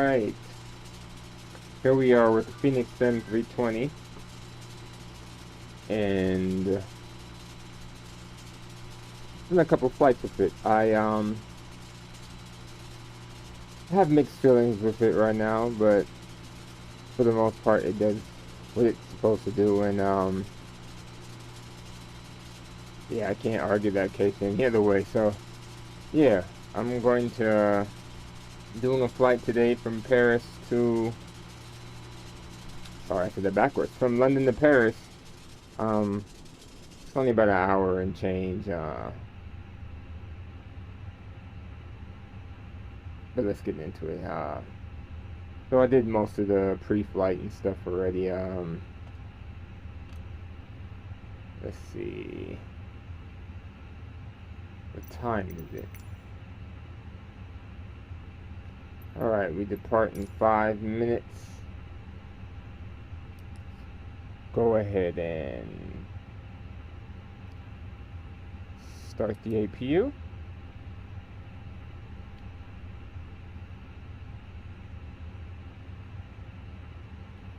Alright, here we are with the Fenix 320, and done a couple flights with it. I have mixed feelings with it right now, but for the most part it does what it's supposed to do, and yeah, I can't argue that case any other way. So yeah, I'm going to doing a flight today from Paris to, sorry, I said that backwards, from London to Paris. It's only about an hour and change, but let's get into it. So I did most of the pre-flight and stuff already. Let's see, what time is it? Alright, we depart in 5 minutes. Go ahead and start the APU.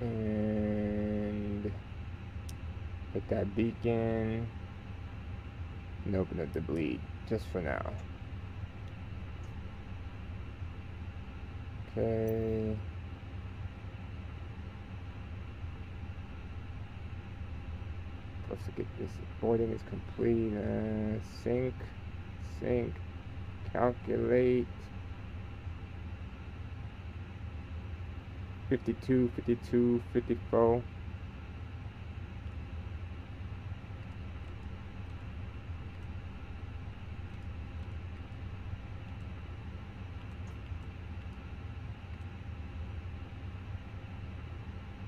And hit that beacon and open up the bleed, just for now. Okay. Supposed to get this boarding is complete. Sync, calculate. 52, 52, 54.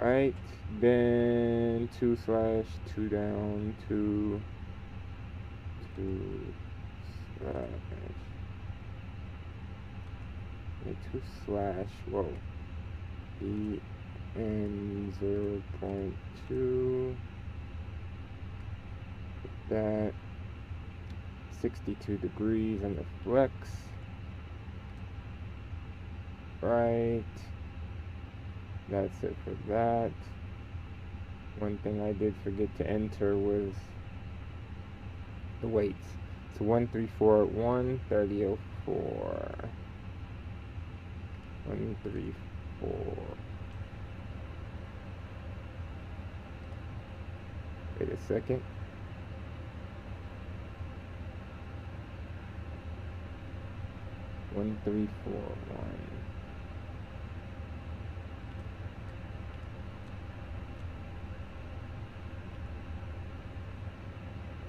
Right, then 2/2 down, 2 slash, whoa, EN 0.2, that 62 degrees on the flex, right. That's it for that. One thing I did forget to enter was the weights. So 1341, 3004. 134. Wait a second. One, 3, 4, 1.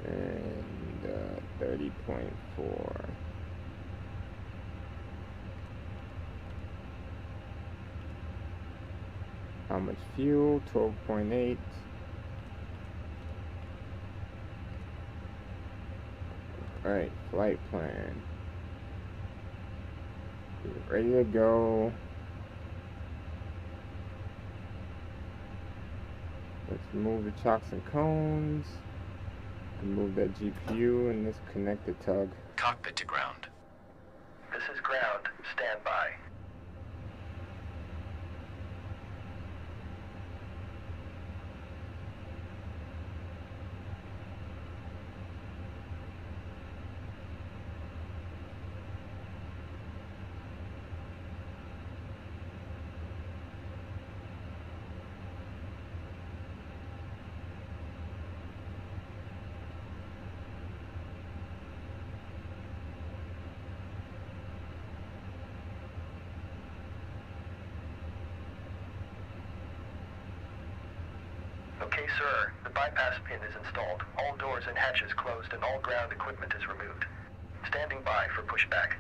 And 30.4. How much fuel? 12.8. Alright, flight plan. We're ready to go. Let's remove the chocks and cones. Remove that GPU and let's connect the tug. Cockpit to ground. This is ground. Stand by. Okay, sir. The bypass pin is installed. All doors and hatches closed and all ground equipment is removed. Standing by for pushback.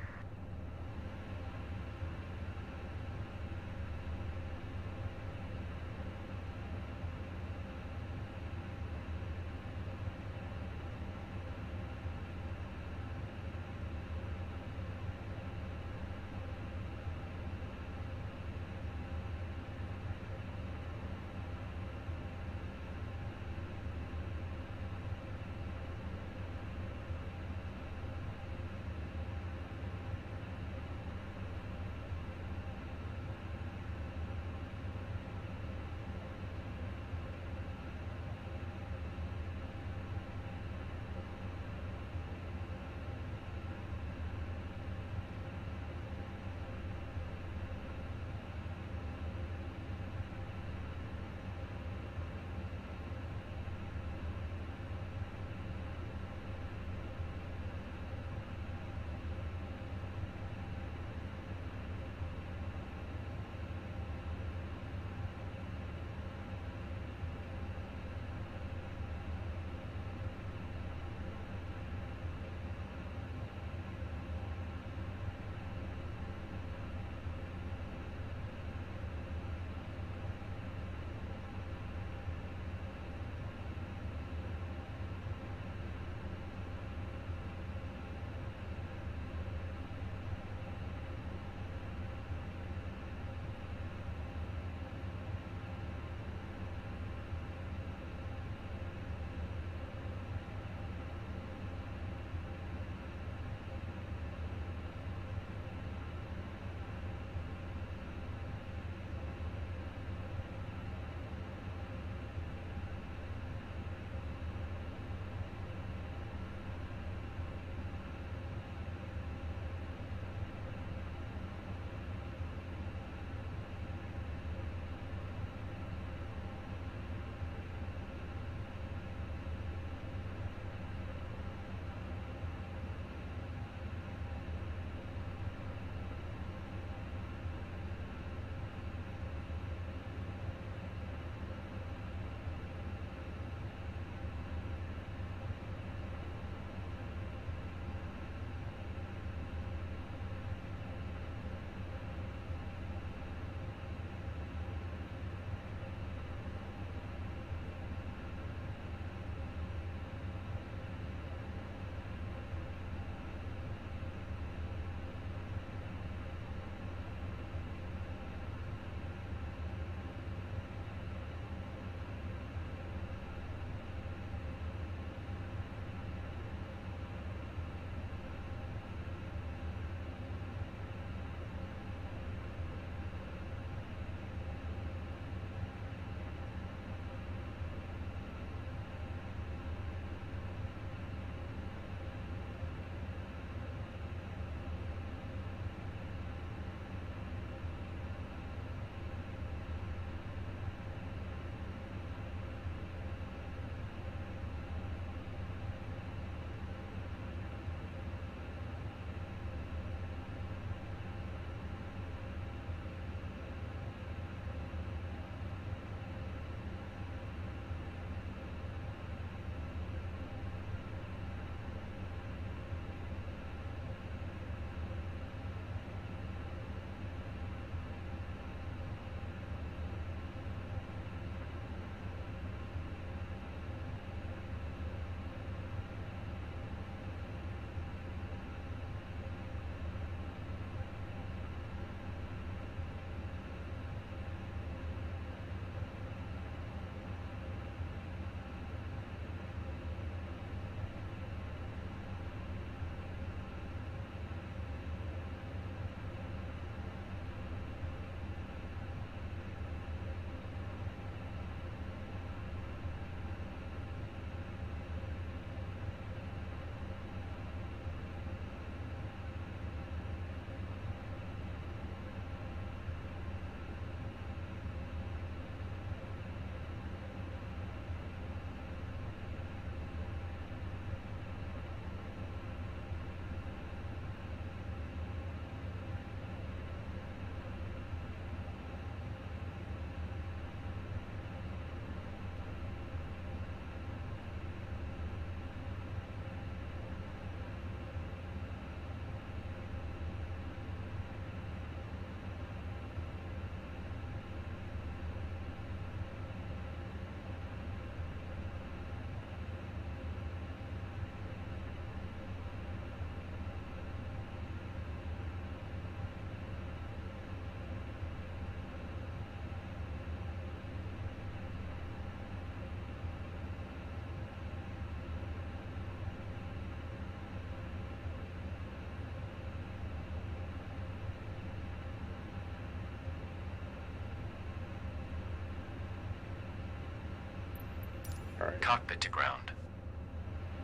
Alright. Cockpit to ground.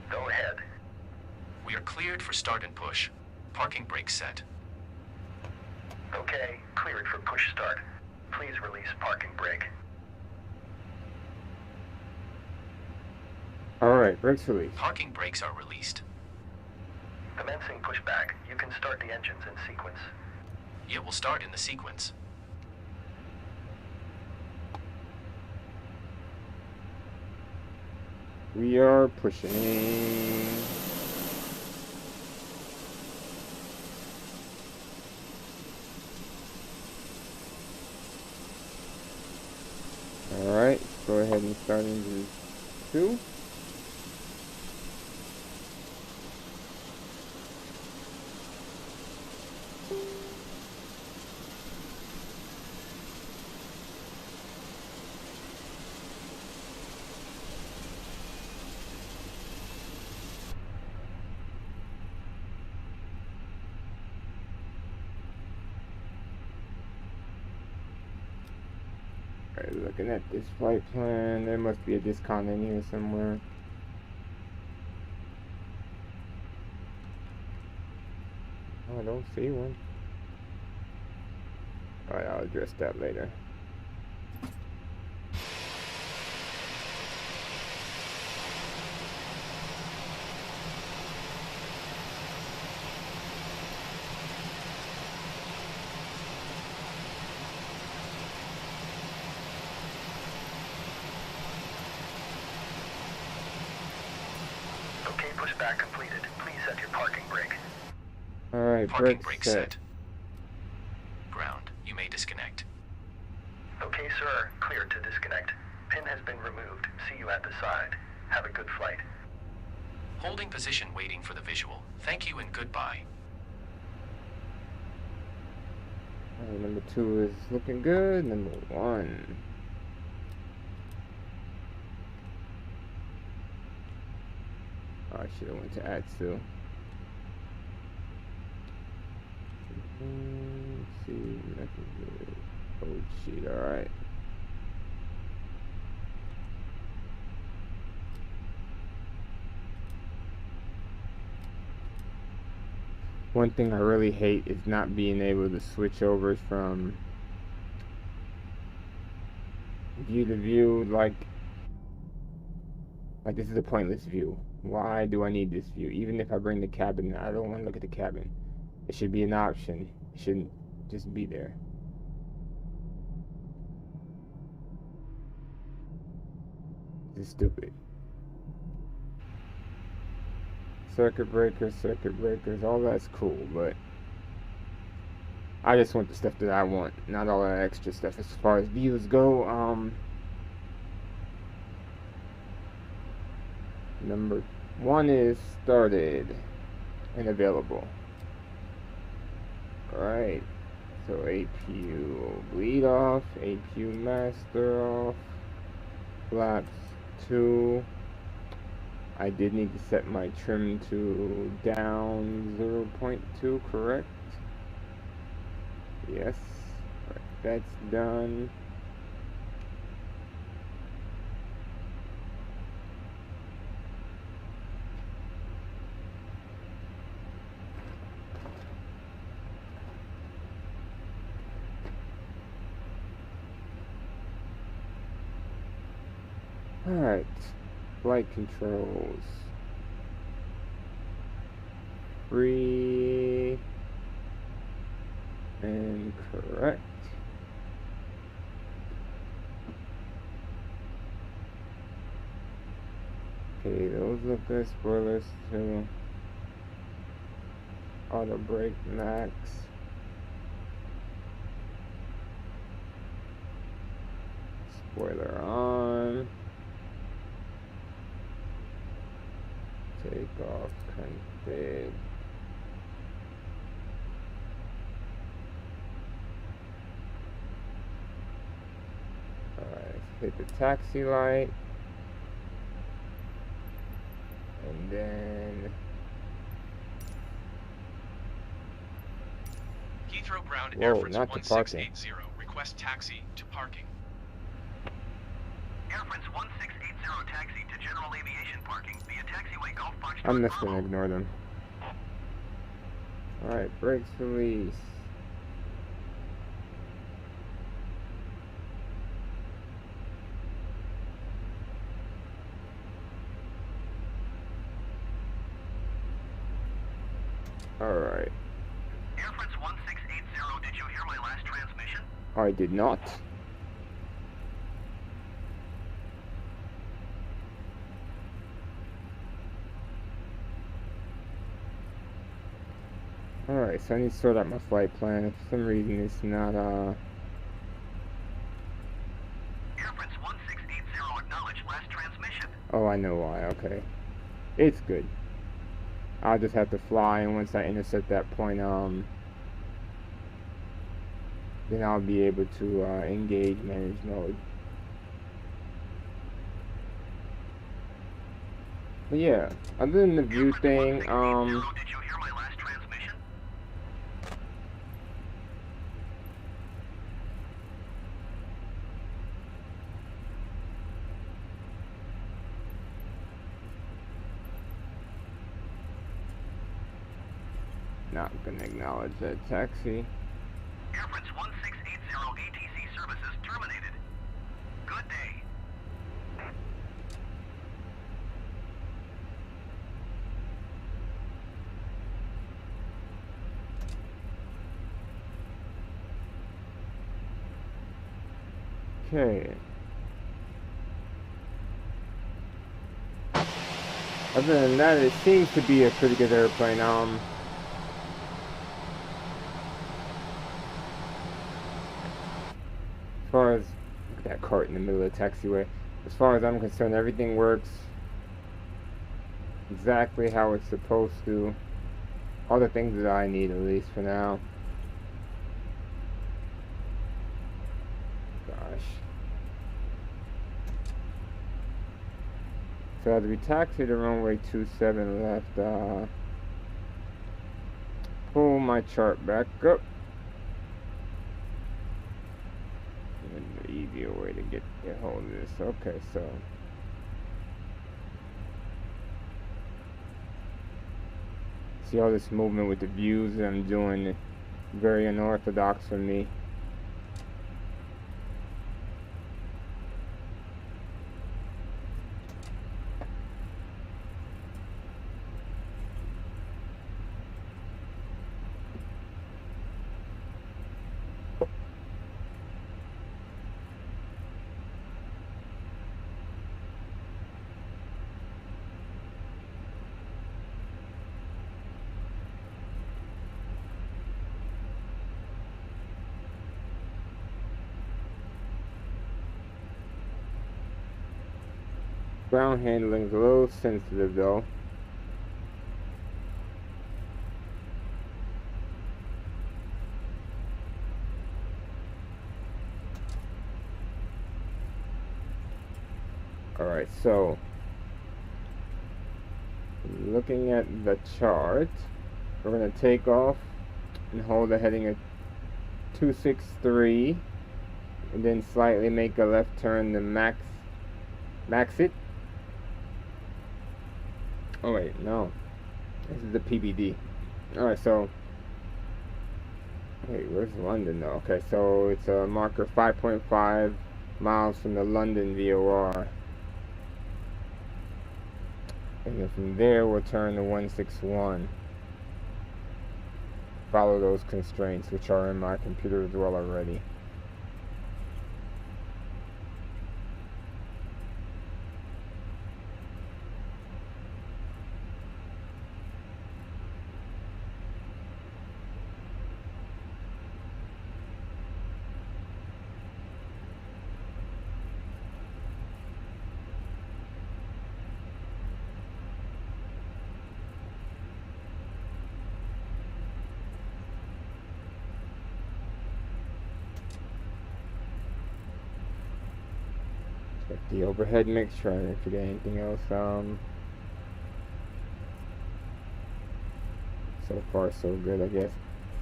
Go ahead. We are cleared for start and push. Parking brake set. Okay, cleared for push start. Please release parking brake. Alright, brakes released. Parking brakes are released. Commencing pushback. You can start the engines in sequence. It will start in the sequence. We are pushing. Alright, go ahead and start engine 2. Alright, looking at this flight plan, there must be a discount in here somewhere. Oh, I don't see one. Alright, I'll address that later. Okay, pushback completed. Please set your parking brake. Alright, Parking brakes brake set. set. Ground. You may disconnect. Okay, sir. Cleared to disconnect. Pin has been removed. See you at the side. Have a good flight. Holding position waiting for the visual. Thank you and goodbye. Alright, number 2 is looking good. Number 1. Oh, I should have went to Atsu. Let's see, messages, code sheet, alright. One thing I really hate is not being able to switch over from view to view. Like this is a pointless view. Why do I need this view? Even if I bring the cabin, I don't want to look at the cabin. It should be an option. It shouldn't just be there. This is stupid. Circuit breakers, all that's cool, but I just want the stuff that I want, not all that extra stuff. As far as views go, number 1 is started and available. Alright, so APU bleed off, APU master off, flaps 2. I did need to set my trim to down 0.2, correct? Yes. Right, that's done. Alright. Flight controls. Free and correct. Okay, those look good. Spoilers too. Auto brake max. Spoiler on. Take off config. Alright, hit the taxi light. And then Heathrow ground whoa, Air France not to parking. 1680. Request taxi to parking. Air France 1680. taxi to general aviation parking via taxiway Golf Foxtrot I'm just Bravo. gonna ignore them. Alright, brakes release. Alright. Air France 1680, did you hear my last transmission? I did not. Alright, so I need to sort out my flight plan. For some reason it's not, Air France 1680, acknowledge last transmission. Oh, I know why, okay. It's good. I'll just have to fly, and once I intercept that point, then I'll be able to, engage manage mode. But yeah, other than the view thing, Did you hear my last transmission? not gonna acknowledge that taxi. Air France 1680 ATC services terminated. Good day. Okay. Other than that, it seems to be a pretty good airplane. As far as, look at that cart in the middle of the taxiway. As far as I'm concerned, everything works exactly how it's supposed to. All the things that I need, at least for now. Gosh. So as we taxi to runway 27 left, pull my chart back up. And the easier way to get hold of this. Okay, so see all this movement with the views that I'm doing, very unorthodox for me. Ground handling is a little sensitive though. Alright, so looking at the chart, we're going to take off and hold the heading at 263 and then slightly make a left turn to max it. Oh wait, no. This is the PBD. Alright, so wait, where's London though? Okay, so it's a marker 5.5 miles from the London VOR. And then from there we'll turn to 161. Follow those constraints which are in my computer as well already. Check the overhead mix, try to forget anything else. So far so good, I guess.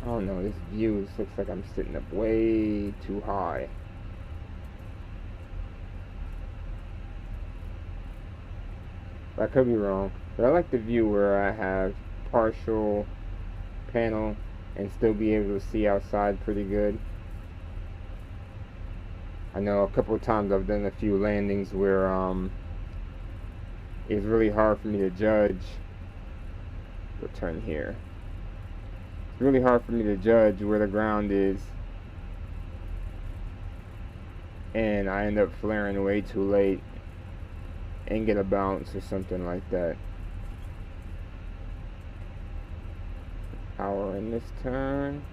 I don't know, this view looks like I'm sitting up way too high. I could be wrong, but I like the view where I have partial panel and still be able to see outside pretty good. I know a couple of times I've done a few landings where it's really hard for me to judge. We'll turn here. It's really hard for me to judge where the ground is, and I end up flaring way too late and get a bounce or something like that. Power in this turn.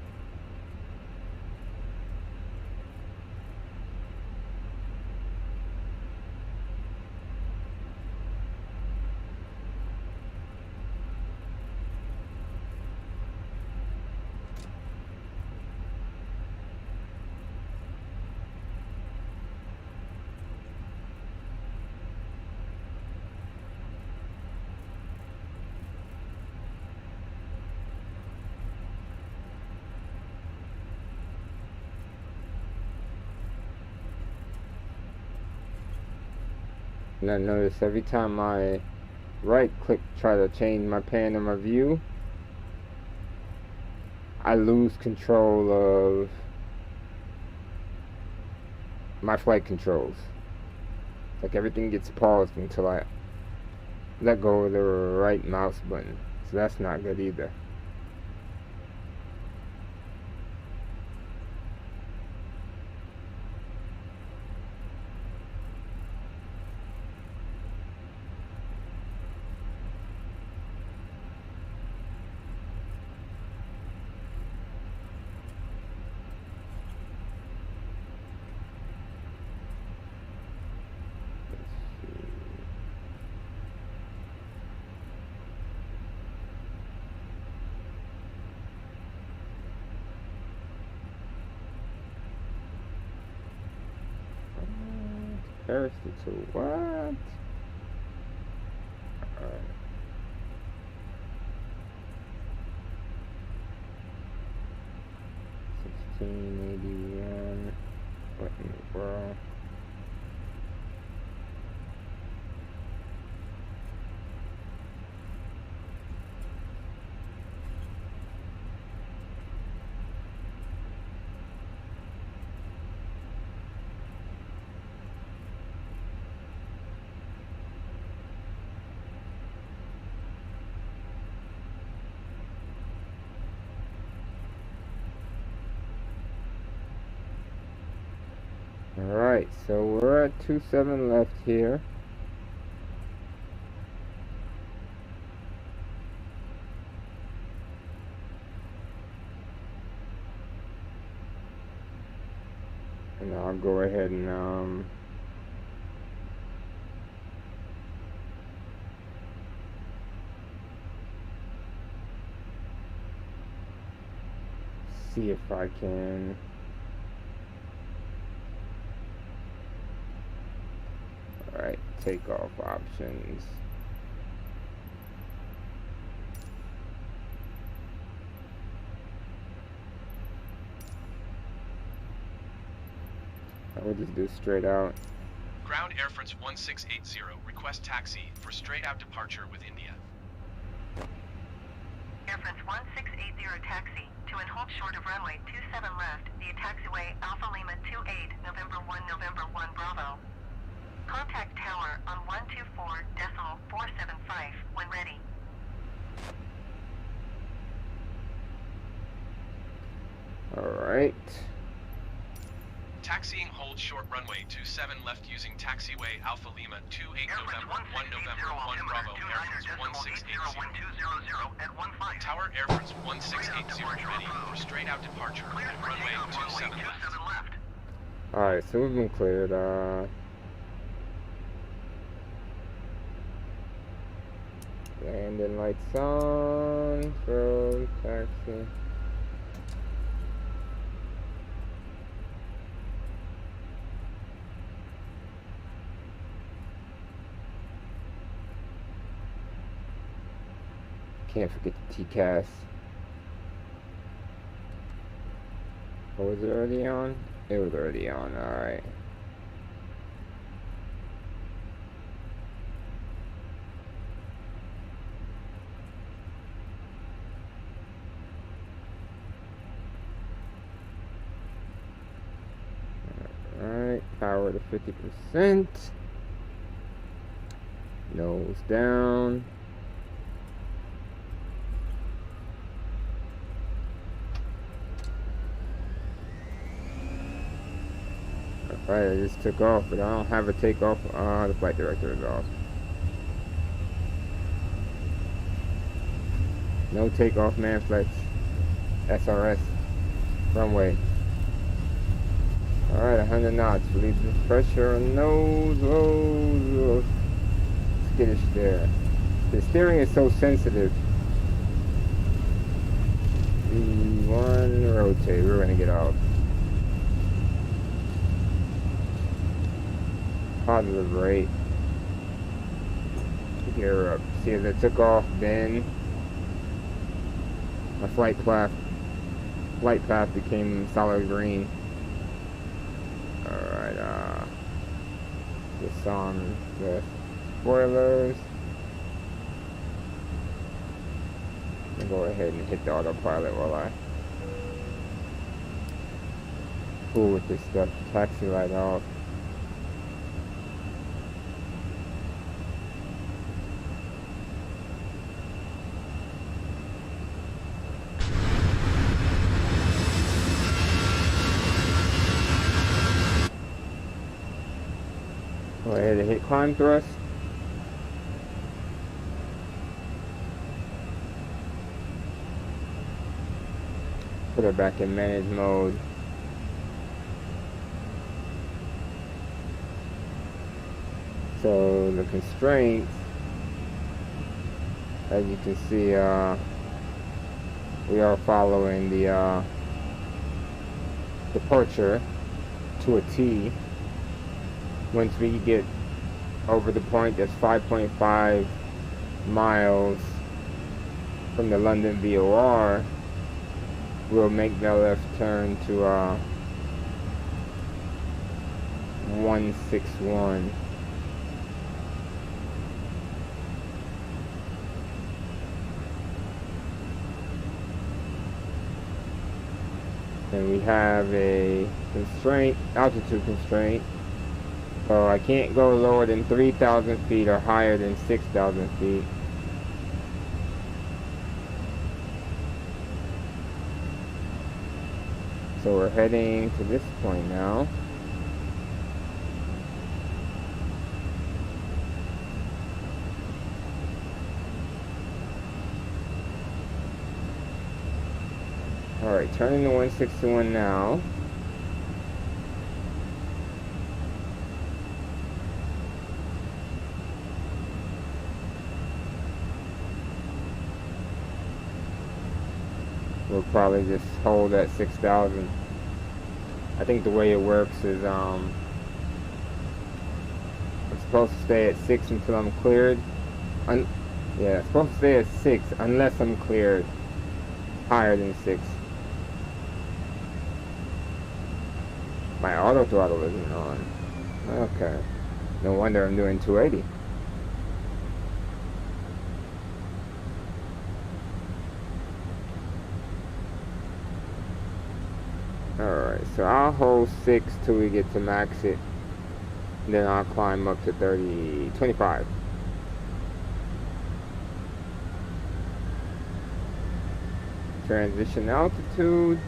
And I notice every time I right click try to change my pan and my view, I lose control of my flight controls. Like everything gets paused until I let go of the right mouse button. So that's not good either. Comparison to what? Alright. 1681. What in the world? Alright, so we're at 27 left here. And I'll go ahead and see if I can alright, takeoff options. I will just do straight out. Ground Air France 1680, request taxi for straight out departure with India. Air France 1680 taxi to and hold short of runway 27 left via taxiway Alpha Lima 28 November 1 Bravo. Contact tower on 124.475 when ready. Alright. Taxiing hold short runway 27 left using taxiway Alpha Lima 28 November 1 Bravo Air France 1680. Tower Air France 1680 ready for straight out departure at runway 27 left. Alright, so we've been cleared. Landing lights on, road, taxi. Can't forget the TCAS. Oh, was it already on? It was already on, alright. Alright, power to 50%. Nose down. Alright, I just took off, but I don't have a takeoff. The flight director is off. No takeoff, man flex. SRS. Runway. Alright, 100 knots. Release the pressure on nose. Whoa. Skittish there. The steering is so sensitive. V1, rotate. We're gonna get off. Positive rate. Gear up. See as I took off, then my flight path became solid green. Alright, just on the spoilers. I'll go ahead and hit the autopilot while I fool with this stuff. Taxi light off. Go ahead and hit climb thrust. Put it back in manage mode. So the constraints, as you can see, we are following the departure to a T. Once we get over the point that's 5.5 miles from the London VOR, we'll make the left turn to 161. And we have a constraint, altitude constraint. So I can't go lower than 3,000 feet or higher than 6,000 feet. So we're heading to this point now. Alright, turning to 161 now. We'll probably just hold at 6,000. I think the way it works is I'm supposed to stay at 6 until I'm cleared. Yeah, I'm supposed to stay at 6 unless I'm cleared higher than 6. My auto throttle isn't on. Okay. No wonder I'm doing 280. Alright, so I'll hold 6 till we get to max it. Then I'll climb up to 25. Transition altitude.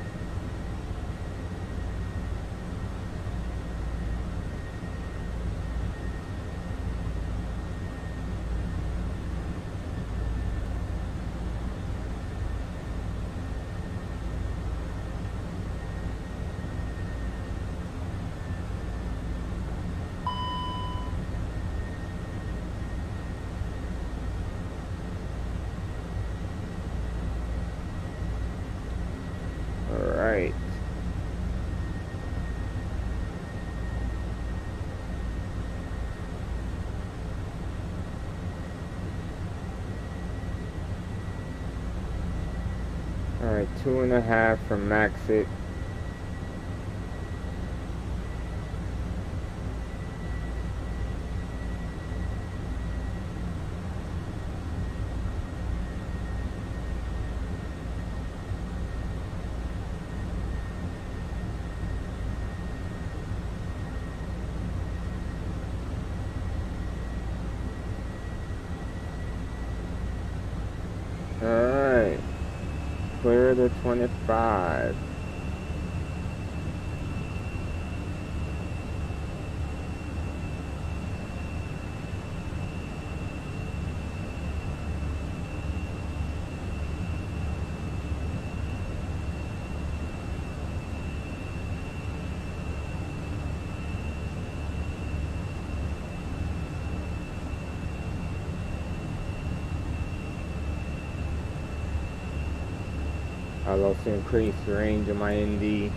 Alright. Alright, 2.5 from max it. clear to 25. I'll also increase the range of my ND.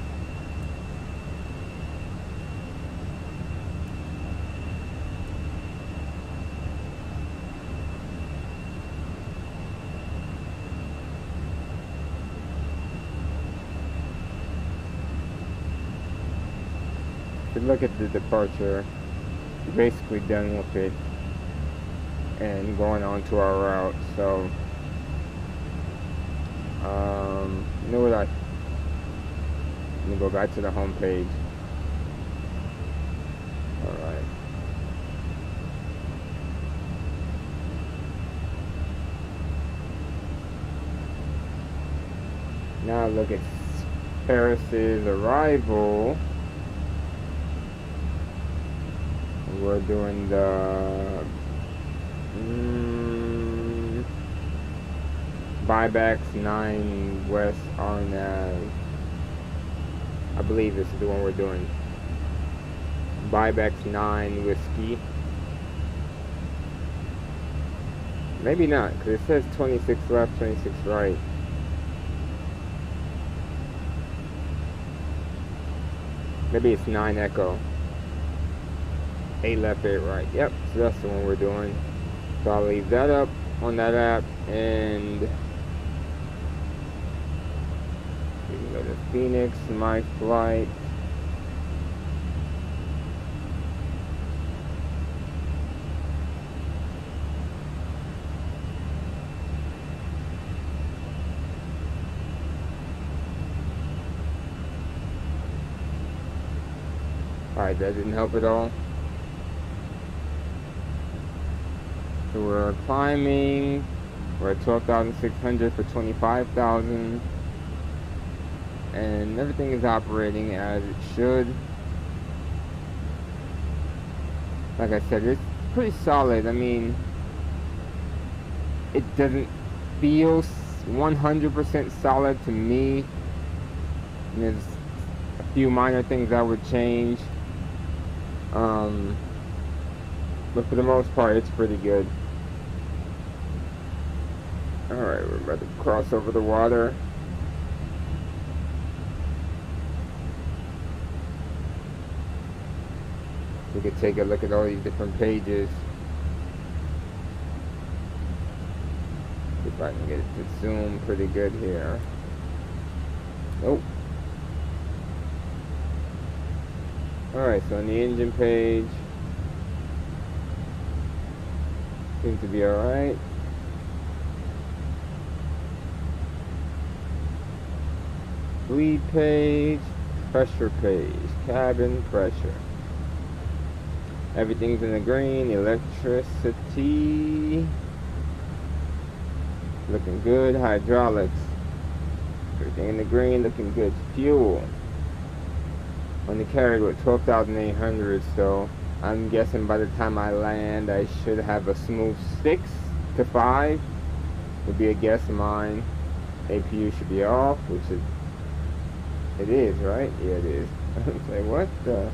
If you look at the departure, we're basically done with it and going on to our route. So you know what, let me go back to the home page. Alright. Now look at Paris's arrival. We're doing the buybacks 9 West RNAV. I believe this is the one we're doing. Buybacks 9 Whiskey. Maybe not, because it says 26 left, 26 right. Maybe it's 9 Echo. 8 left, 8 right. Yep, so that's the one we're doing. So I'll leave that up on that app, and we can go to Fenix, my flight. Alright, that didn't help at all. So we're climbing. We're at 12,600 for 25,000. And everything is operating as it should. Like I said, it's pretty solid. I mean, it doesn't feel 100% solid to me. And there's a few minor things I would change. But for the most part, it's pretty good. Alright, we're about to cross over the water. We could take a look at all these different pages. See if I can get it to zoom pretty good here. Nope. Alright, so on the engine page, seems to be alright. Bleed page, pressure page, cabin pressure. Everything's in the green. Electricity looking good. Hydraulics, everything in the green, looking good. Fuel on the carrier with 12,800, so I'm guessing by the time I land I should have a smooth 6 to 5 would be a guess of mine. APU should be off, which is, it is, right? Yeah, it is. Say, what the?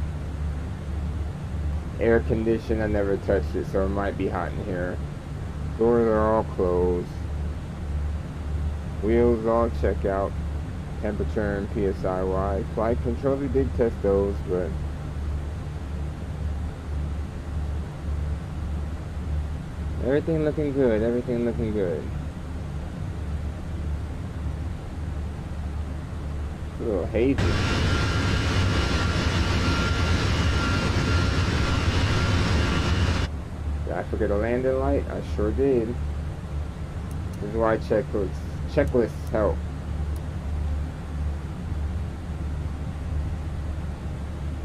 Air condition, I never touched it, so it might be hot in here. Doors are all closed. Wheels all check out. Temperature and PSI wise. Flight controls, we did test those, but everything looking good, everything looking good. It's a little hazy. Did I forget a landing light? I sure did. This is why checklists help.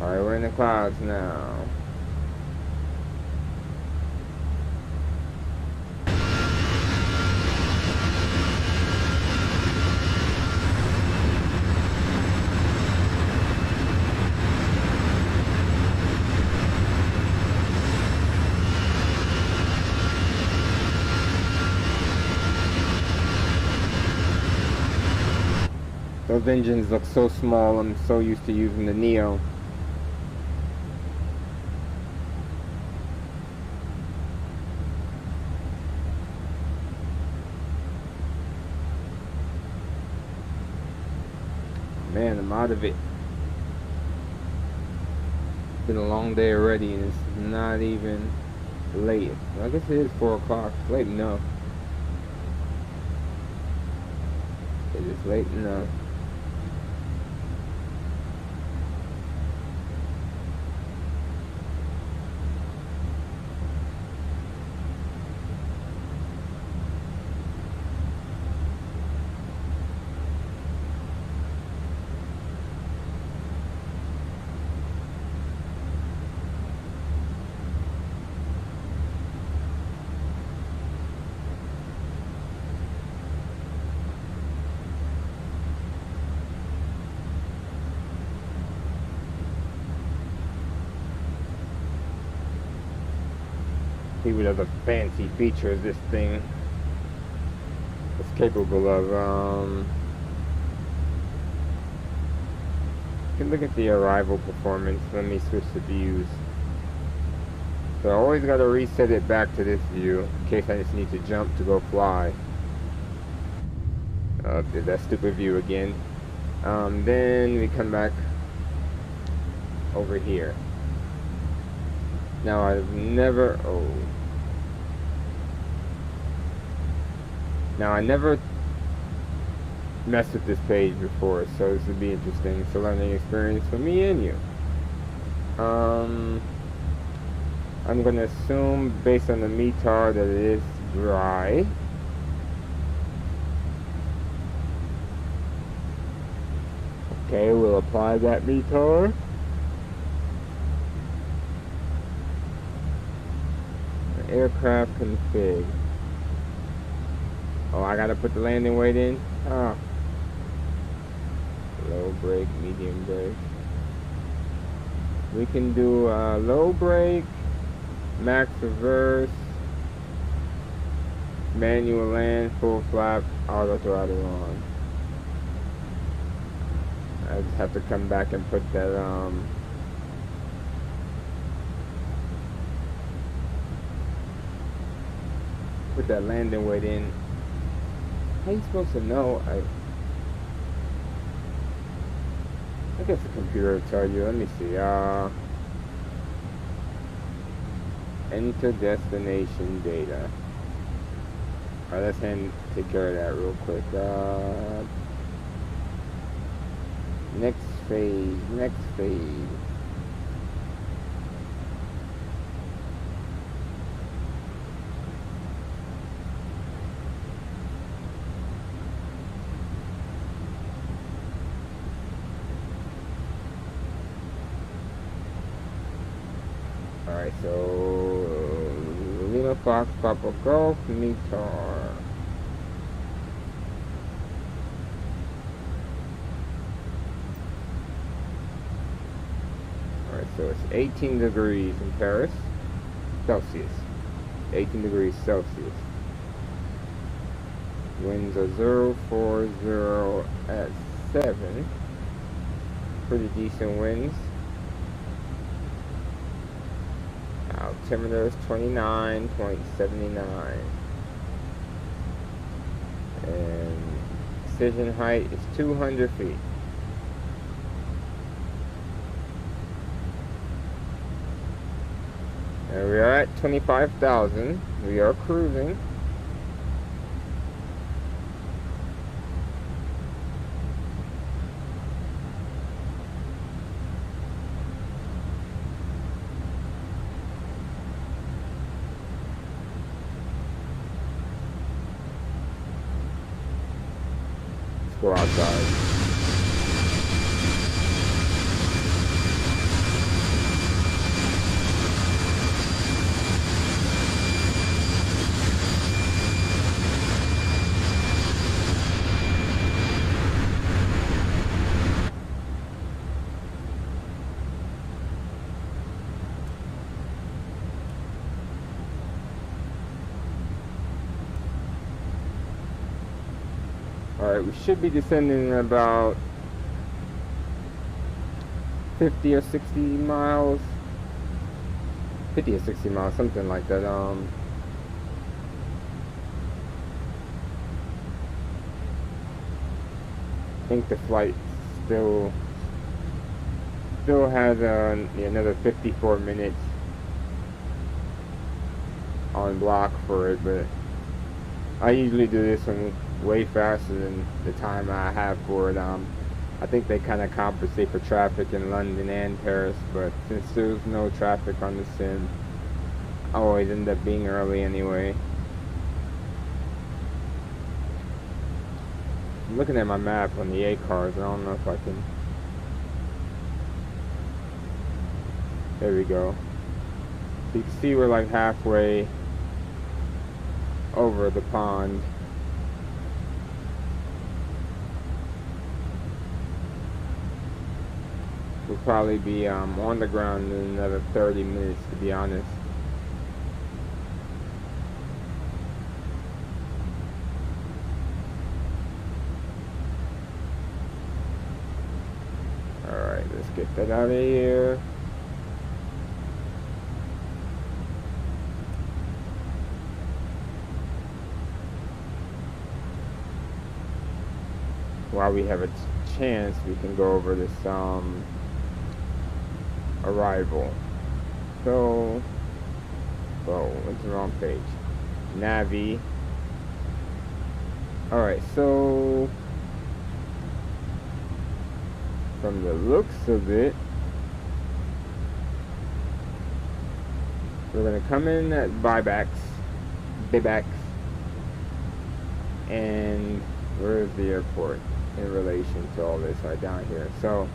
Alright, we're in the clouds now. Those engines look so small. I'm so used to using the Neo. Man, I'm out of it. It's been a long day already, and it's not even late. I guess it is 4 o'clock. It's late enough. It is late enough. See what other fancy features this thing is capable of. You can look at the arrival performance. Let me switch the views. So I always got to reset it back to this view in case I just need to jump to go fly. Did that stupid view again. Then we come back over here. Now I've never, Now I never messed with this page before, so this would be interesting. It's a learning experience for me and you. I'm going to assume, based on the METAR, that it is dry. Okay, we'll apply that METAR. Aircraft config. Oh, I gotta put the landing weight in? Oh. Low brake, medium brake. We can do low brake, max reverse, manual land, full flap, auto throttle on. I just have to come back and put that put that landing weight in. How are you supposed to know? I guess the computer will tell you. Let me see. Enter destination data. Alright, let's take care of that real quick. Next phase. Alright, so Lima Fox Papa Golf METAR. Alright, so it's 18 degrees in Paris, Celsius. 18 degrees Celsius. Winds are 040 at 7. Pretty decent winds. Altimeter is 29.79. And decision height is 200 feet. And we are at 25,000. We are cruising. Go outside. Alright, we should be descending in about 50 or 60 miles. 50 or 60 miles, something like that. I think the flight still has another 54 minutes on block for it, but I usually do this one way faster than the time I have for it. I think they kind of compensate for traffic in London and Paris, but since there's no traffic on the sim, I always end up being early anyway. I'm looking at my map on the A cars. I don't know if I can. There we go. So you can see we're like halfway over the pond. We'll probably be on the ground in another 30 minutes, to be honest. Alright, let's get that out of here. While we have a chance, we can go over this arrival. So went to the wrong page. Navi. Alright, so from the looks of it, we're gonna come in at Bibax, and where's the airport in relation to all this right down here? So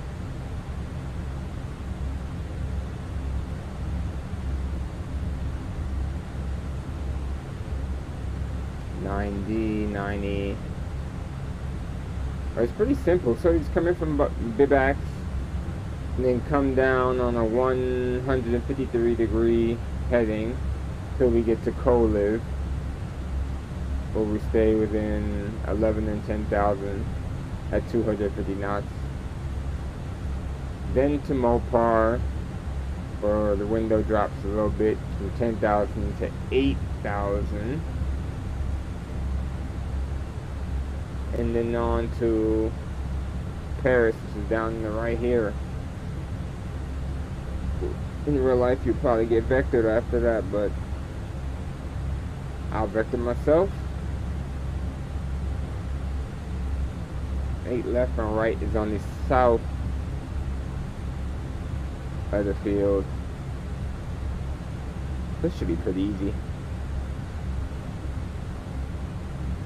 $90. It's pretty simple. So you just come in from Bibax and then come down on a 153 degree heading till we get to Koliv, where we stay within 11 and 10,000 at 250 knots. Then to Mopar, where the window drops a little bit from 10,000 to 8,000. And then on to Paris, which is down in the right here. In real life, you'll probably get vectored after that, but I'll vector myself. 8 left and right is on the south of the field. This should be pretty easy.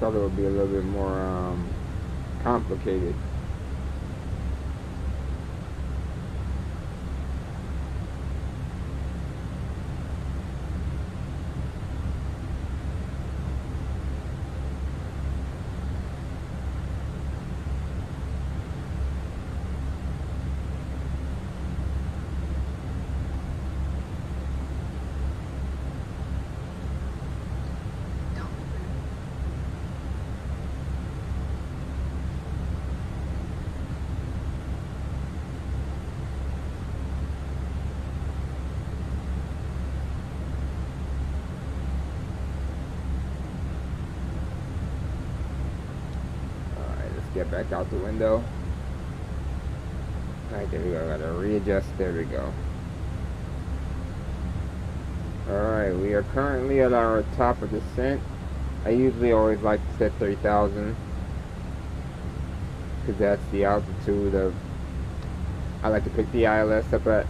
Thought it would be a little bit more complicated. Get back out the window. Alright, there we go. Gotta readjust. There we go. Alright, we are currently at our top of descent. I usually always like to set 3,000 because that's the altitude of. I like to pick the ILS up at.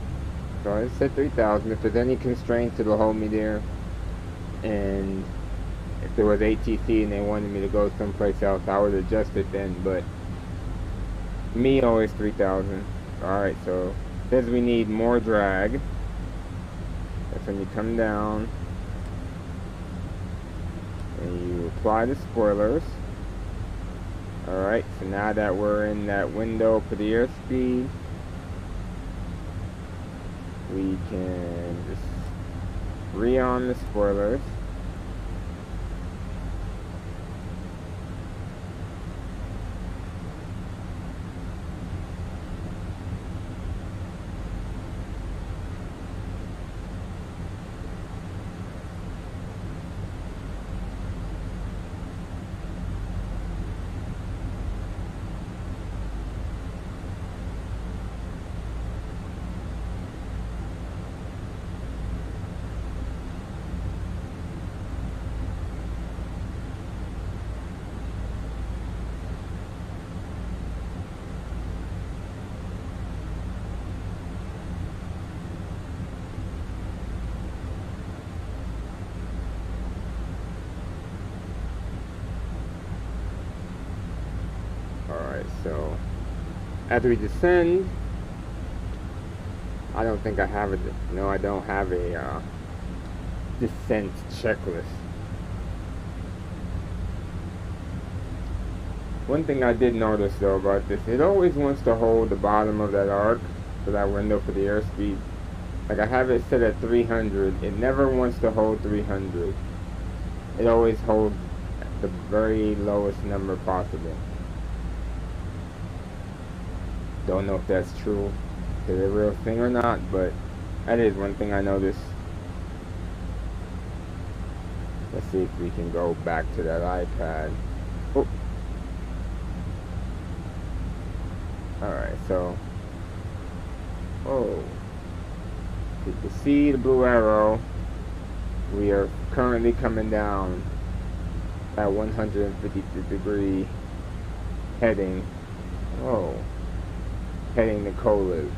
So I set 3,000. If there's any constraints, it'll hold me there. And if there was ATC and they wanted me to go someplace else, I would adjust it then, but me always 3,000. Alright, so it says we need more drag. That's when you come down and you apply the spoilers. Alright, so now that we're in that window for the airspeed, we can just re-on the spoilers. so as we descend, I don't think I have a, no, I don't have a descent checklist. One thing I did notice though about this, it always wants to hold the bottom of that arc for that window for the airspeed. Like I have it set at 300, it never wants to hold 300. It always holds the very lowest number possible. Don't know if that's true, is it a real thing or not, but that is one thing I noticed. Let's see if we can go back to that iPad. Oh. Alright, so, oh, you can see the blue arrow. We are currently coming down at 150-degree heading. Oh, heading to Colas.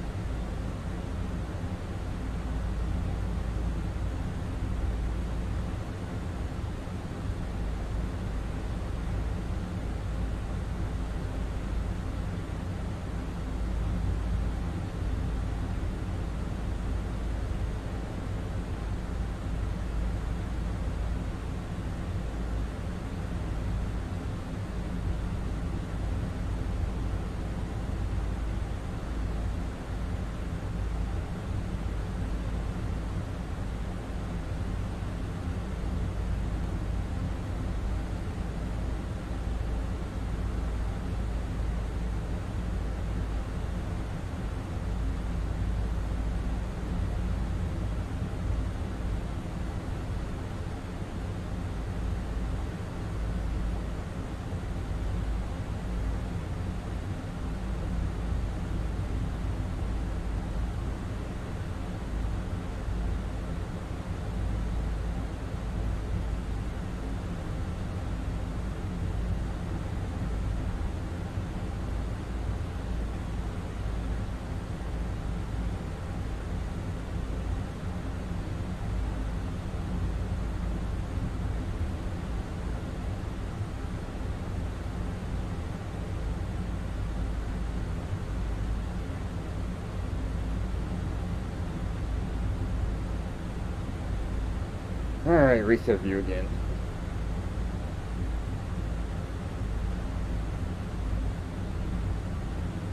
Alright, reset view again.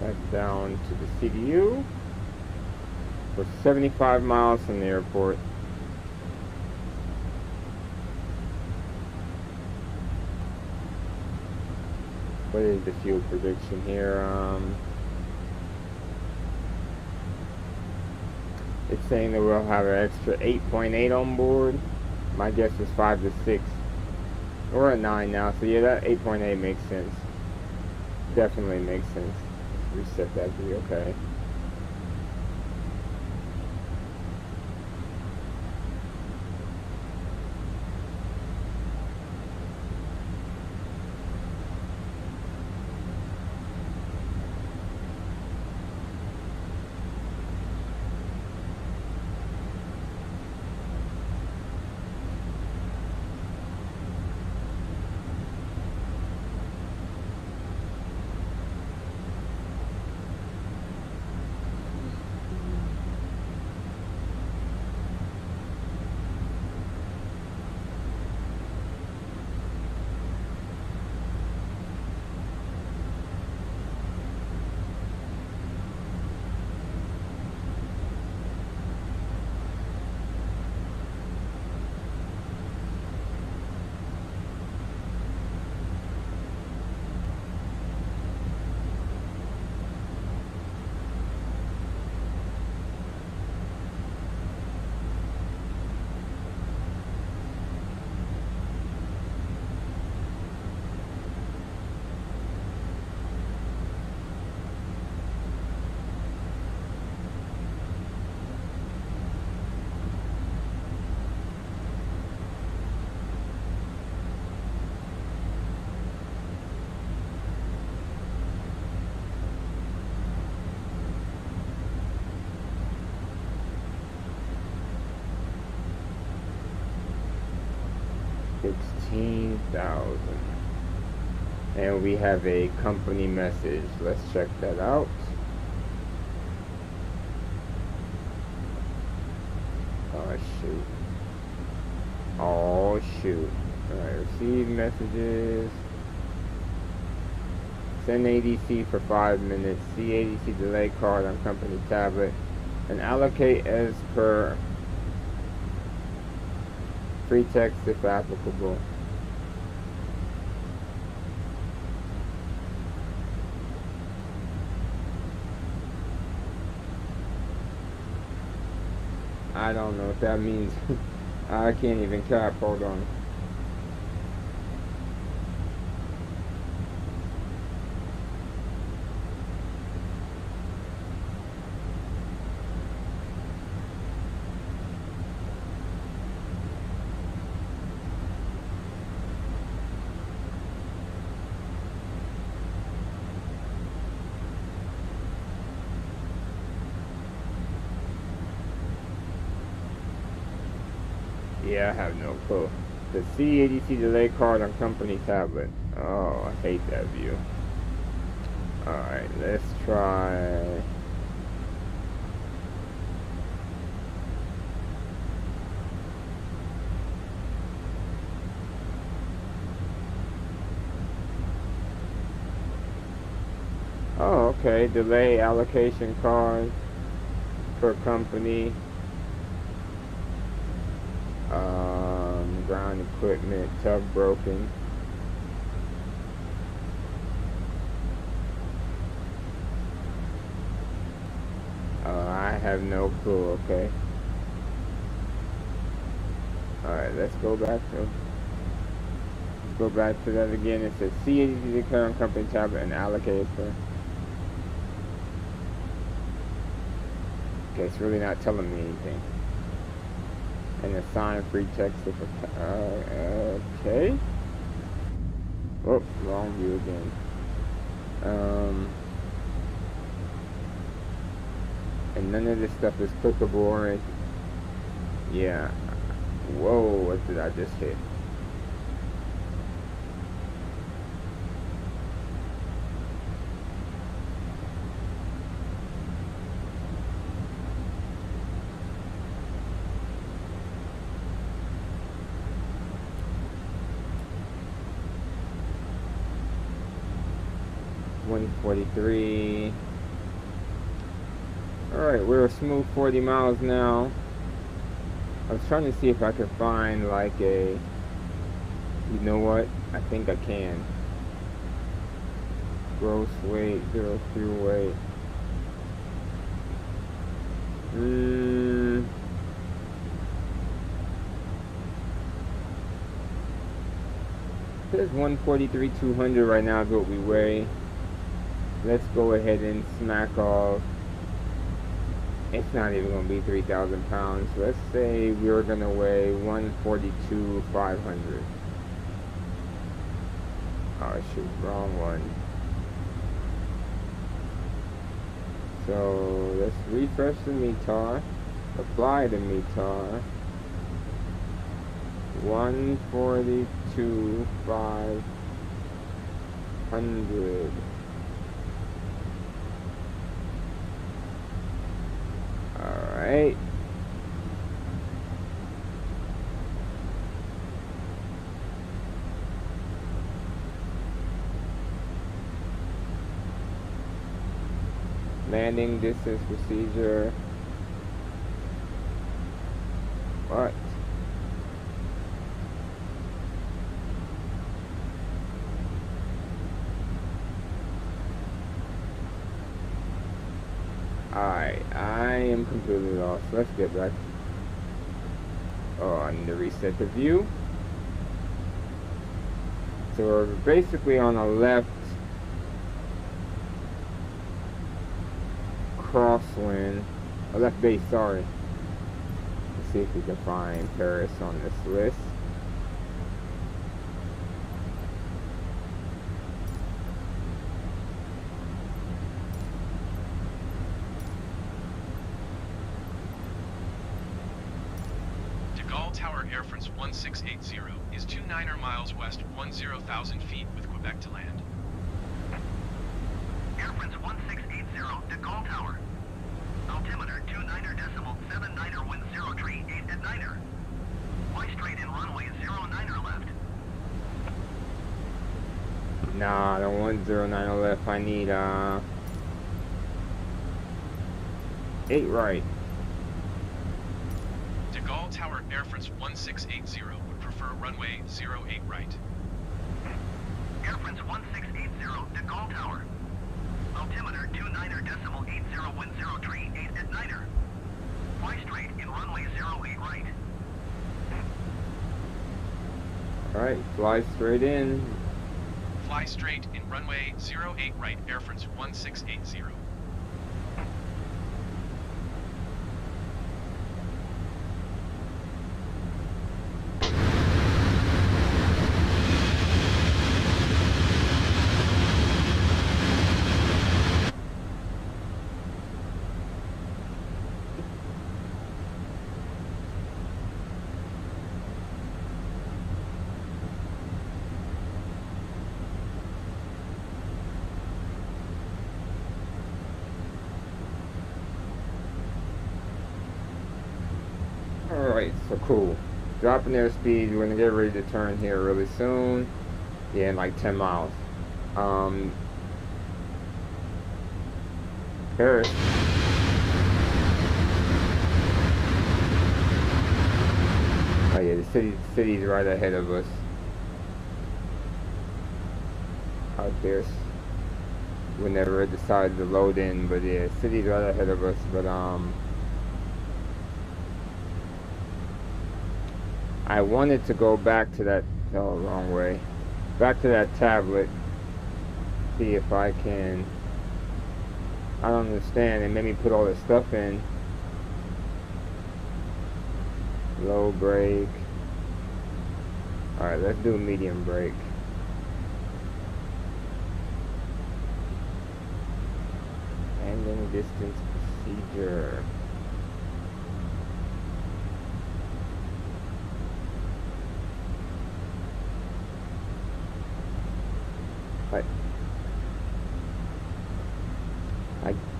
Back down to the CDU. We're 75 miles from the airport. What is the fuel prediction here? It's saying that we'll have an extra 8.8 on board. My guess is 5 to 6. We're at 9 now, so yeah, that 8.8 makes sense. Definitely makes sense. Reset that view, okay. And we have a company message. Let's check that out. Oh shoot. Oh shoot. Alright, receive messages. Send ADC for 5 minutes. See ADC delay card on company tablet. And allocate as per free text if applicable. I don't know what that means. I can't even type. Hold on. Yeah, I have no clue. The C80C delay card on company tablet. Oh, I hate that view. Alright, let's try. Oh, okay. Delay allocation card per company. Ground equipment, tug broken. I have no clue, okay. Alright, let's go back to that again. It says C80 declare on company tablet and allocate for. Okay, it's really not telling me anything. And assign free text if okay. Oh, wrong view again. And none of this stuff is clickable or anything. Yeah. Whoa, what did I just hit? .43. Alright, we're a smooth 40 miles now. I was trying to see if I could find like a, you know what, I think I can. Gross weight, zero fuel weight. It says 143,200 right now is what we weigh. Let's go ahead and smack off. It's not even going to be 3,000 pounds. Let's say we were going to weigh 142,500. Oh shoot, wrong one. So let's refresh the METAR. Apply the METAR. 142,500. Alright. Landing distance procedure. What? Alright, I am completely lost. Let's get back. Oh, I need to reset the view. So we're basically on a left crosswind, a left base, sorry. Let's see if we can find Paris on this list. Tower Air France 1680 is 29 miles west, 10,000 feet with Quebec to land. to Call Tower. Altimeter 29.79er 10 tree 8 at 9er. Fly straight in runway 09er left. Nah, I don't want 09 left. I need 8 right. De Gaulle Tower Air France 1680 would prefer runway 08 right. Air France 1680 to Call Tower. Altimeter 29.80 tree 8 at 9er. Fly straight in runway 08 right. Alright, fly straight in. Fly straight in runway 08 right, Air France 1680. Alright, so cool. Dropping airspeed, we're gonna get ready to turn here really soon. Yeah, in like 10 miles. Paris. Oh yeah, the city's right ahead of us. Out there. Whenever it decides to load in, but yeah, city's right ahead of us, but I wanted to go back to that, oh, wrong way. Back to that tablet. See if I can, I don't understand, it made me put all this stuff in. Low brake. Alright, let's do a medium brake. Handling distance procedure.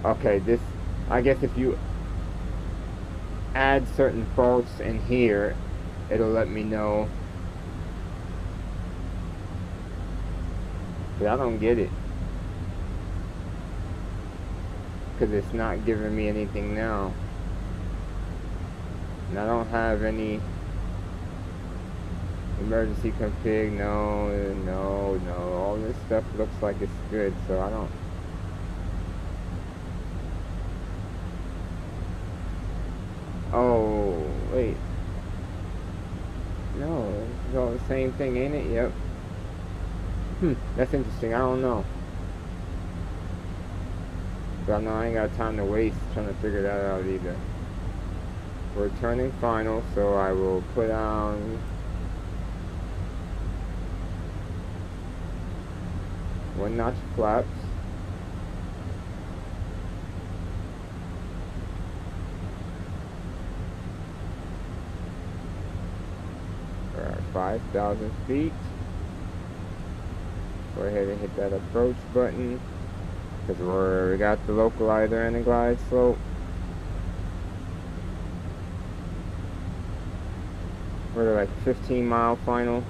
Okay, this, I guess if you add certain faults in here, it'll let me know. But I don't get it, because it's not giving me anything now. And I don't have any emergency config, no, all this stuff looks like it's good, so I don't. Oh, wait. No, it's all the same thing, ain't it? Yep. That's interesting. I don't know. But I know I ain't got time to waste trying to figure that out either. We're turning final, so I will put on one notch flaps. We're at 5,000 feet. Go ahead and hit that approach button, because we got the localizer and the glide slope. We're like 15-mile final.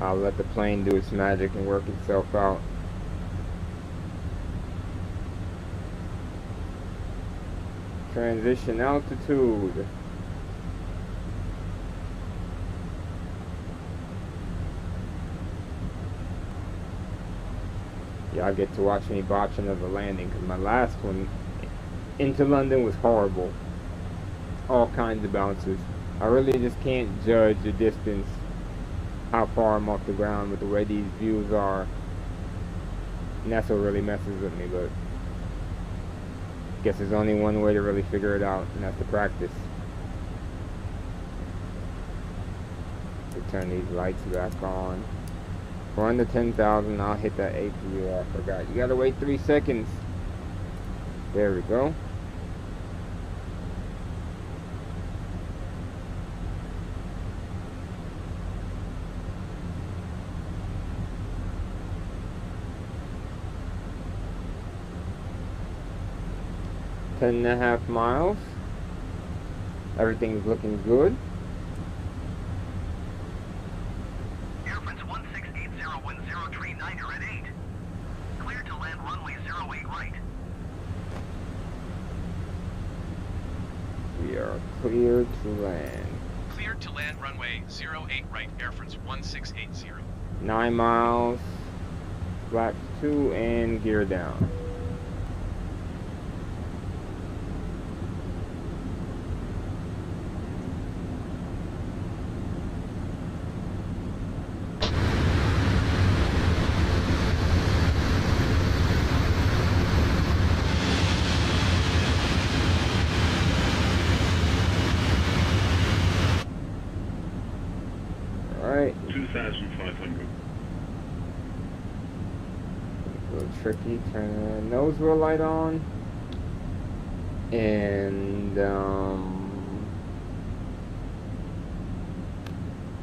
I'll let the plane do its magic and work itself out. Transition altitude. Y'all get to watch me botch another landing, because my last one into London was horrible. All kinds of bounces. I really just can't judge the distance, how far I'm off the ground with the way these views are. And that's what really messes with me, but I guess there's only one way to really figure it out, and that's to practice. To turn these lights back on. We're under 10,000, I'll hit that APU, I forgot. You gotta wait 3 seconds. There we go. 10.5 miles. Everything's looking good. Air France 1680 when 039 at 8. Clear to land runway 08 right. We are clear to land. Cleared to land runway 08 right, Air France 1680. 9 miles. Flaps 2 and gear down. Alright. 2,500. A little tricky. Turn the nose wheel light on. And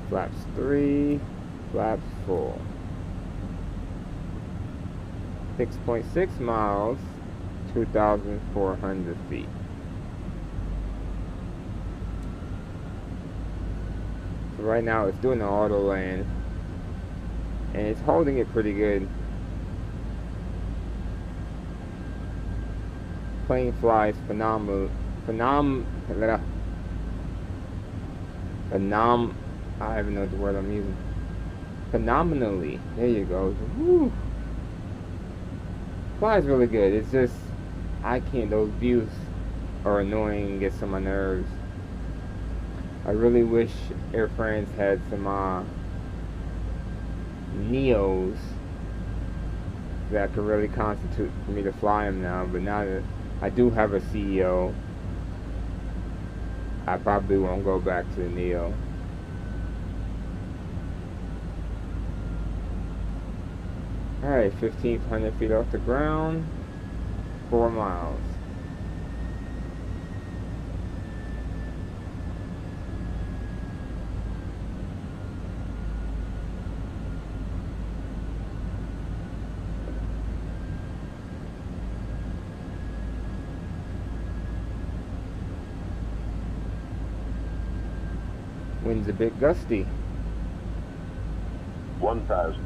flaps 3, flaps 4. 6.6 miles, 2,400 feet. So right now it's doing the auto land, and it's holding it pretty good. Plane flies phenomenal. I don't even know what the word I'm using. Phenomenally. There you go. Woo. Flies really good. It's just, I can't, those views are annoying and gets on my nerves. I really wish Air France had some Neos that could really constitute for me to fly them now, but now that I do have a CEO, I probably won't go back to the Neo. Alright, 1,500 feet off the ground, 4 miles. Wind's a bit gusty. 1,000.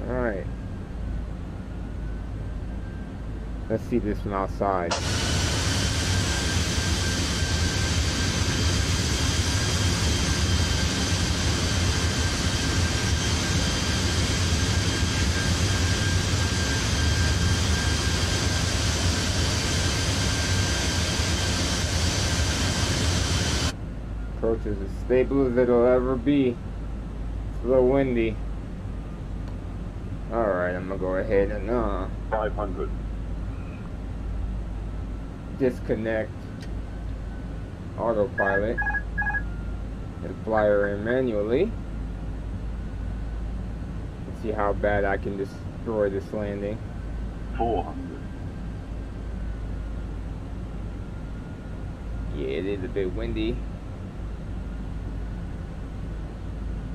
Alright. Let's see this from outside. Approach is as stable as it'll ever be. It's a little windy. Alright, I'm gonna go ahead and 500. disconnect autopilot and fly her in manually. Let's see how bad I can destroy this landing. 400. Yeah, it is a bit windy.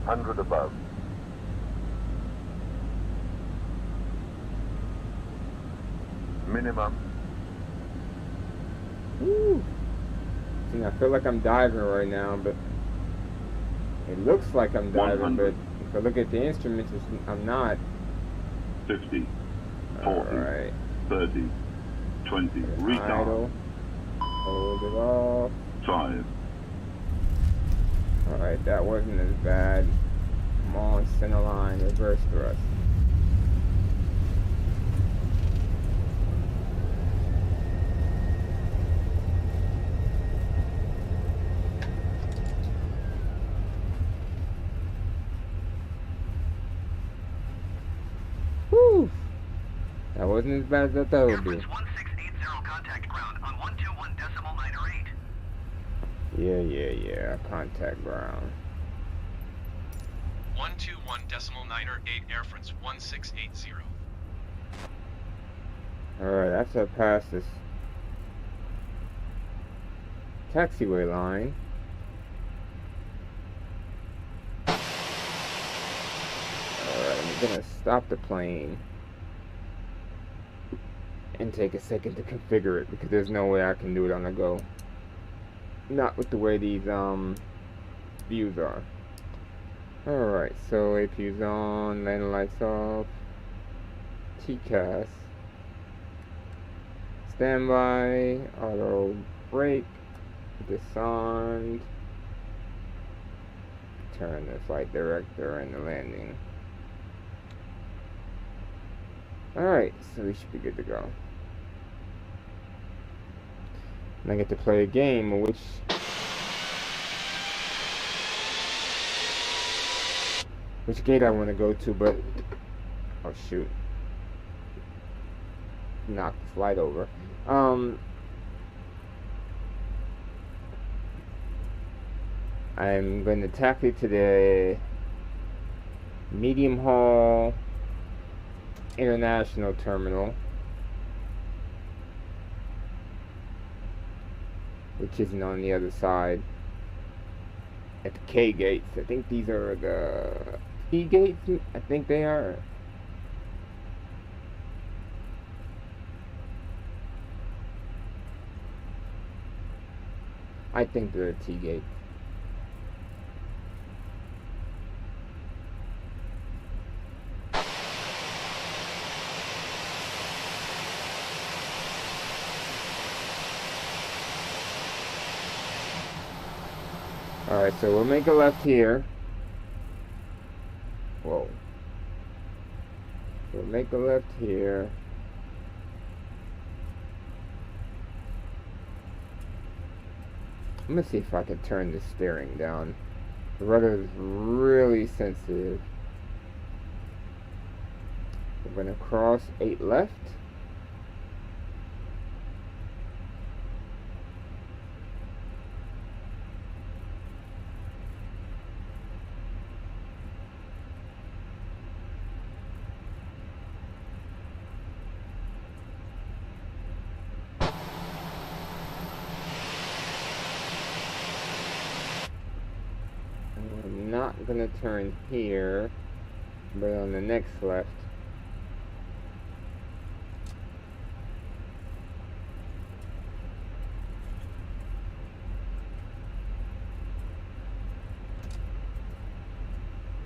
100 above. Minimum. Woo. See, I feel like I'm diving right now, but it looks like I'm diving, 100. but if I look at the instruments, I'm not. 50. 40. Alright. 30. 20. Retard. Idle. Hold it off. 5. Alright, that wasn't as bad. Come on, center line, reverse thrust. Whew! That wasn't as bad as I thought it would be. 1680 contact ground on 121.908. Yeah. Contact ground. 121.908 Air France 1680. Alright, after I pass this taxiway line, alright, I'm gonna stop the plane and take a second to configure it, because there's no way I can do it on the go. Not with the way these views are. Alright, so APU's on, landing lights off, TCAS, standby, auto brake, disarmed, turn the flight director and the landing. Alright, so we should be good to go. And I get to play a game, which gate I want to go to, but oh shoot, knock the flight over. I'm going to taxi to the medium haul international terminal, which isn't on the other side at the K gates. I think these are the T gates. I think they are. I think they're the T gates. Alright, so we'll make a left here. Whoa. We'll make a left here. I'm gonna see if I can turn the steering down. The rudder is really sensitive. We're gonna cross 8 left. Not gonna turn here, but on the next left.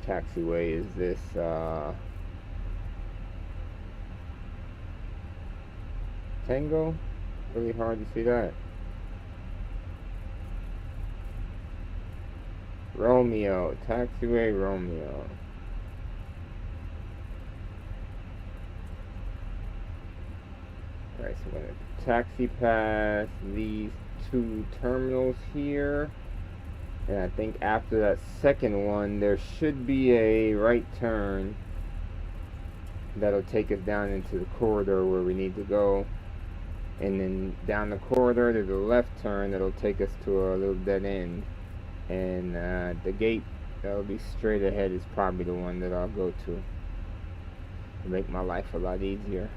Taxiway is this Tango? Really hard to see that. Romeo, taxiway Romeo. Alright, so we're gonna taxi past these 2 terminals here. And I think after that second one, there should be a right turn that'll take us down into the corridor where we need to go. And then down the corridor, there's a left turn that'll take us to a little dead end. And the gate that'll be straight ahead is probably the one that I'll go to make my life a lot easier.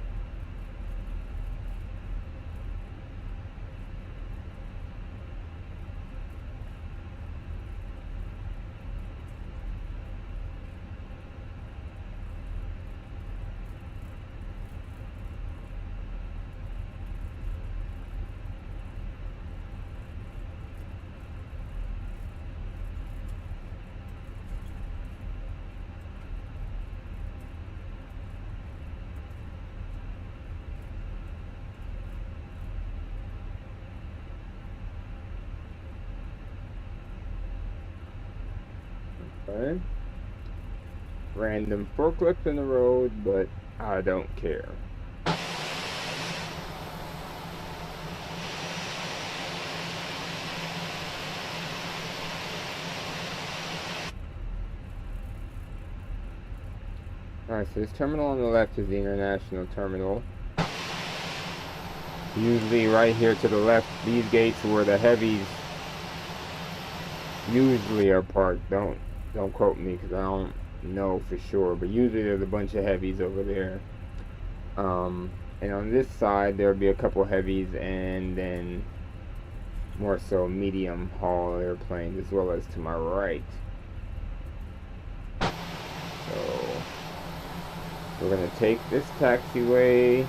Okay. Random forklift in the road, but I don't care. Alright, so this terminal on the left is the international terminal. Usually right here to the left, these gates where the heavies usually are parked. Don't quote me because I don't know for sure, but usually there's a bunch of heavies over there. And on this side there'll be a couple heavies and then more so medium haul airplanes, as well as to my right. So we're gonna take this taxiway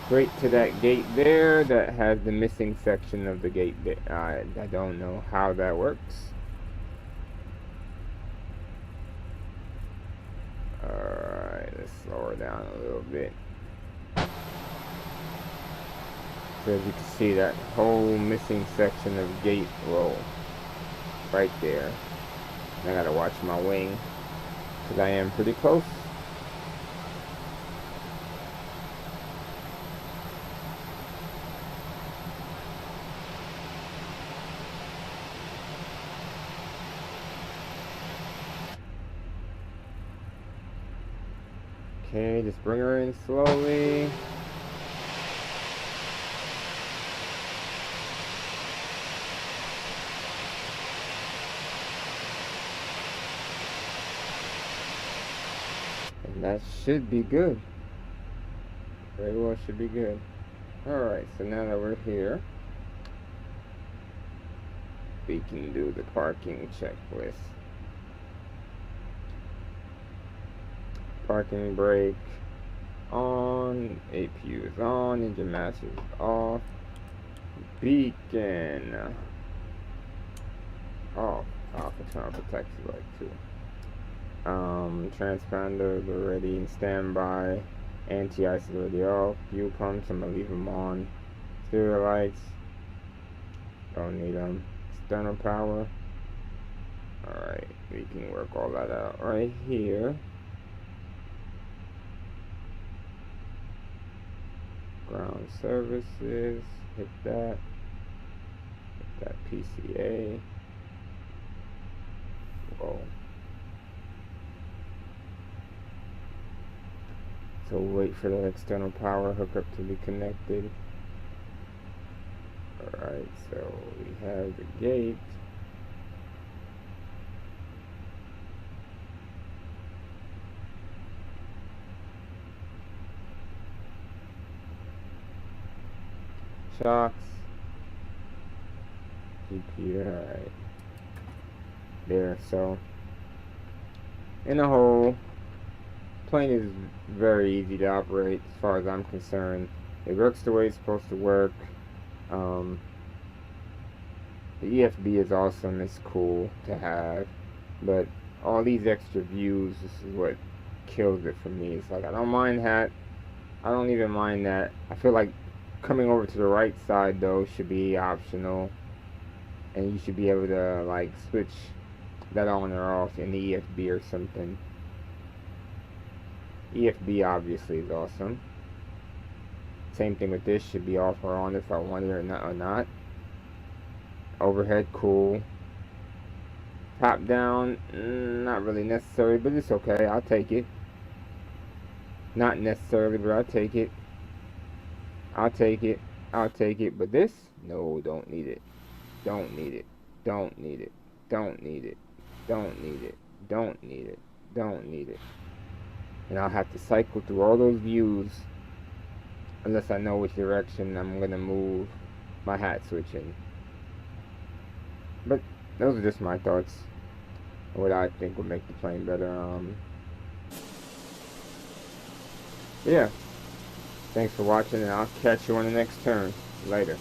straight to that gate there that has the missing section of the gate there. I don't know how that works. Alright, let's slow her down a little bit. So as you can see, that whole missing section of gate roll right there. I gotta watch my wing because I am pretty close. Okay, just bring her in slowly. And that should be good. Very well should be good. Alright, so now that we're here, we can do the parking checklist. Parking brake on, APU is on, engine master is off, beacon off, turn off the taxi light too. Transponder we're ready and standby, anti-ice is already off, fuel pumps I'm gonna leave them on, stereo lights don't need them, external power. Alright, we can work all that out right here. Ground services, hit that PCA. Whoa. So wait for the external power hookup to be connected. Alright, so we have the gate. Shocks, GPU, alright, there. So in the whole, plane is very easy to operate as far as I'm concerned. It works the way it's supposed to work. The EFB is awesome, it's cool to have, but all these extra views, this is what kills it for me. It's like, I don't mind that, I don't even mind that. I feel like coming over to the right side though should be optional, and you should be able to like switch that on or off in the EFB or something. EFB obviously is awesome. Same thing with this, should be off or on if I want it or not. Overhead, cool. Top down, not really necessary, but it's okay, I'll take it. Not necessarily, but I'll take it. I'll take it, but this, no, don't need it, don't need it, don't need it, don't need it, don't need it, don't need it, don't need it. And I'll have to cycle through all those views unless I know which direction I'm gonna move my hat switch in. But those are just my thoughts, what I think would make the plane better. Yeah. Thanks for watching, and I'll catch you on the next turn. Later.